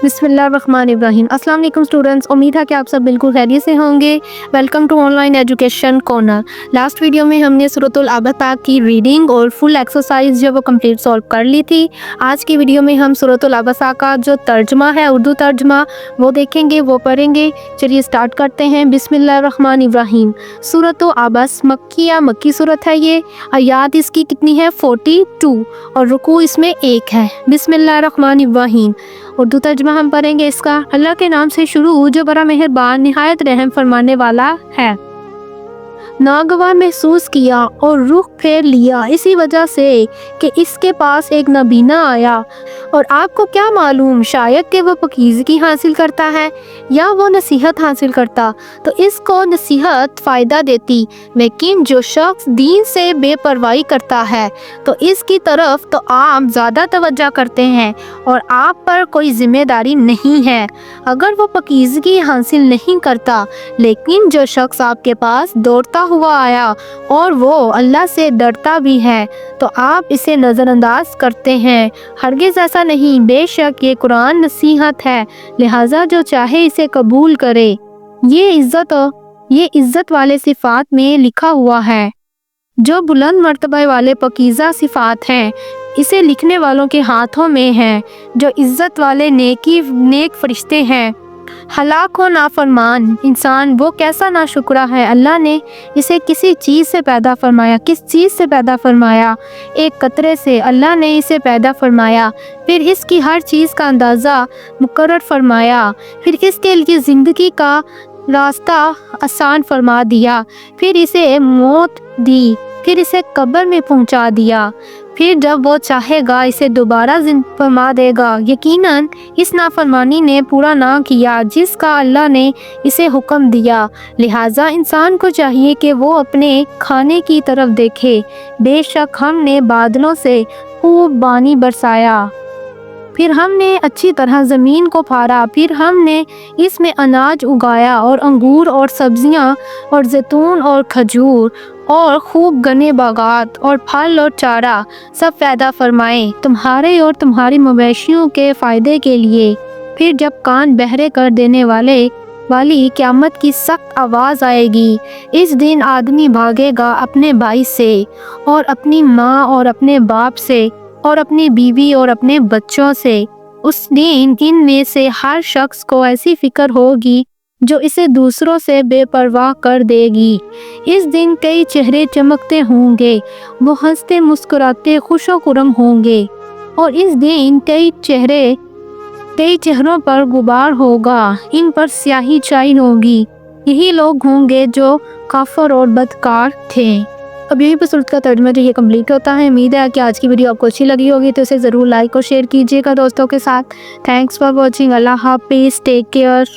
बिस्मिल्लाहिर्रहमानिर्रहीम। अस्सलाम वालेकुम स्टूडेंट्स, उम्मीद है कि आप सब बिल्कुल खैरियत से होंगे। Welcome to online education corner. Last video में हमने सूरतुल अबसा की रीडिंग और फुल एक्सरसाइज जो वो कंप्लीट सॉल्व कर ली थी। आज की वीडियो में हम सूरतुल अबसा का जो तर्जमा है, उर्दू तर्जमा, वो देखेंगे, वो पढ़ेंगे। चलिए स्टार्ट करते हैं। बिस्मिल्लाहिर्रहमानिर्रहीम। सूरतुल अबस मक्की सूरत है। ये आयात इसकी कितनी है? 42 और रुकू इसमें 1 है। बिस्मिल्लाहिर्रहमानिर्रहीम। उर्दू तर्जमा हम पढ़ेंगे इसका। अल्लाह के नाम से शुरू जो बड़ा मेहरबान निहायत रहम फरमाने वाला है। नागवार महसूस किया और रुख फेर लिया इसी वजह से कि इसके पास एक नबीना आया, और आपको क्या मालूम शायद कि वो पकीज़गी हासिल करता है या वो नसीहत हासिल करता, तो इसको नसीहत फ़ायदा देती। लेकिन जो शख्स दीन से बेपरवाही करता है तो इसकी तरफ तो आप ज़्यादा तवज्जो करते हैं और आप पर कोई ज़िम्मेदारी नहीं है अगर वो पकीज़गी हासिल नहीं करता। लेकिन जो शख्स आपके पास दौड़ता हुआ आया और वो अल्लाह से डरता भी है तो आप इसे नज़रअंदाज करते हैं। हरगिज़ ऐसा नहीं, बेशक ये कुरान नसीहत है, लिहाजा जो चाहे इसे कबूल करे। ये इज़्ज़त वाले सिफ़ात में लिखा हुआ है जो बुलंद मर्तबे वाले पकीज़ा सिफ़ात हैं। इसे लिखने वालों के हाथों में है जो इज़्ज़त वाले नेक फरिश्ते हैं। हलाक हो नाफरमान इंसान, वो कैसा नाशुक्रा है। अल्लाह ने इसे किसी चीज़ से पैदा फरमाया। किस चीज़ से पैदा फरमाया? एक कतरे से अल्लाह ने इसे पैदा फरमाया, फिर इसकी हर चीज़ का अंदाज़ा मुकर्रर फरमाया, फिर इसके लिए ज़िंदगी का रास्ता आसान फरमा दिया, फिर इसे मौत दी, फिर इसे कब्र में पहुंचा दिया, फिर जब वो चाहेगा इसे दोबारा जिंदा फरमा देगा। यकीनन इस नाफरमानी ने पूरा ना किया जिसका अल्लाह ने इसे हुक्म दिया। लिहाजा इंसान को चाहिए कि वो अपने खाने की तरफ देखे। बेशक हमने बादलों से खूब पानी बरसाया, फिर हमने अच्छी तरह ज़मीन को फाड़ा, फिर हमने इसमें अनाज उगाया और अंगूर और सब्जियां और जैतून और खजूर और खूब घने बागात और फल और चारा सब पैदा फरमाए तुम्हारे और तुम्हारी मवेशियों के फ़ायदे के लिए। फिर जब कान बहरे कर देने वाली क़यामत की सख्त आवाज़ आएगी, इस दिन आदमी भागेगा अपने भाई से और अपनी माँ और अपने बाप से और अपनी बीवी और अपने बच्चों से। उस दिन इनमें से हर शख्स को ऐसी फिक्र होगी जो इसे दूसरों से बेपरवाह कर देगी। इस दिन कई चेहरे चमकते होंगे, वो हंसते मुस्कुराते खुशो खुरम होंगे, और इस दिन कई चेहरों पर गुबार होगा, इन पर स्याही छाई होगी। यही लोग होंगे जो काफिर और बदकार थे। अब यहीं पर सूरत का तर्जुमा जो ये कंप्लीट होता है। उम्मीद है कि आज की वीडियो आपको अच्छी लगी होगी, तो इसे ज़रूर लाइक और शेयर कीजिएगा दोस्तों के साथ। Thanks for watching. अल्लाह हाफिज़, टेक केयर।